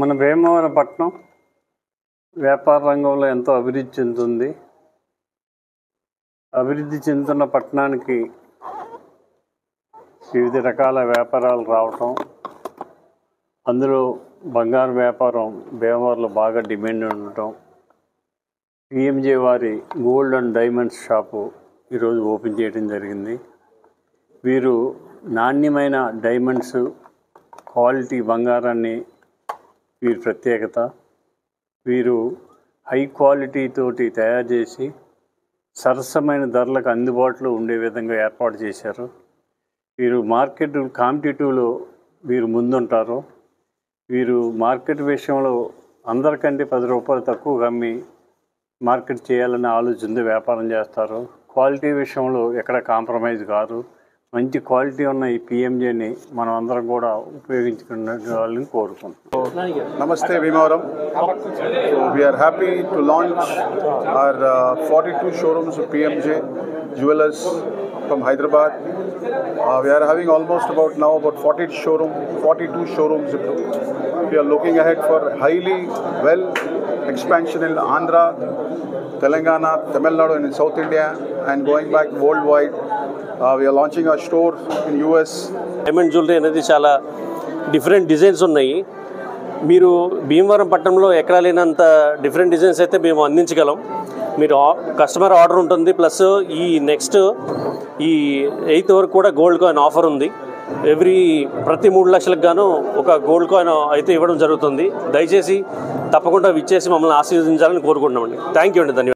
మన భీమవరం పట్టణం వ్యాపార రంగంలో ఎంతో అభివృద్ధి చెందుతుంది. అభివృద్ధి చెందుతున్న పట్టణానికి వివిధ రకాల వ్యాపారాలు రావటం, అందులో బంగారు వ్యాపారం భీమవరంలో బాగా డిమాండ్ ఉండటం, పిఎంజే వారి గోల్డ్ అండ్ డైమండ్స్ షాపు ఈరోజు ఓపెన్ చేయడం జరిగింది. వీరు నాణ్యమైన డైమండ్స్, క్వాలిటీ బంగారాన్ని వీరి ప్రత్యేకత. వీరు హై క్వాలిటీ తోటి తయారు చేసి సరసమైన ధరలకు అందుబాటులో ఉండే విధంగా ఏర్పాటు చేశారు. వీరు మార్కెట్ కాంపిటేటివ్లో వీరు ముందుంటారు. వీరు మార్కెట్ విషయంలో అందరికంటే 10 రూపాయలు తక్కువ అమ్మి మార్కెట్ చేయాలనే ఆలోచనతో వ్యాపారం చేస్తారు. క్వాలిటీ విషయంలో ఎక్కడ కాంప్రమైజ్ కాదు. మంచి క్వాలిటీ ఉన్న ఈ పిఎంజేని మనం అందరం కూడా ఉపయోగించుకునే కోరుకుంటున్నాం. Namaste Bhimavaram. So we are happy to launch our 42 showrooms of PMJ Jewelers from Hyderabad. We are having almost about 42 showrooms. We are looking ahead for highly well expansion in Andhra, Telangana, Tamil Nadu and in South India, and going back worldwide. We are launching our store in US. Diamond jewellery అనేది చాలా different designs ఉన్నాయి. మీరు భీమవరం పట్టణంలో ఎక్కడా లేనంత different designs అయితే మేము అందించగలం. మీరు కస్టమర్ ఆర్డర్ ఉంటుంది, ప్లస్ ఈ నెక్స్ట్ ఈ 8th వరకు కూడా గోల్డ్ కాయిన్ ఆఫర్ ఉంది. ప్రతి 3 లక్షలకు గాను ఒక గోల్డ్ కాయిన్ అయితే ఇవ్వడం జరుగుతుంది. దయచేసి తప్పకుండా విచ్చేసి మమ్మల్ని ఆశీర్వదించాలని కోరుకుంటున్నామండి. థ్యాంక్ యూ అండి. ధన్యవాదాలు.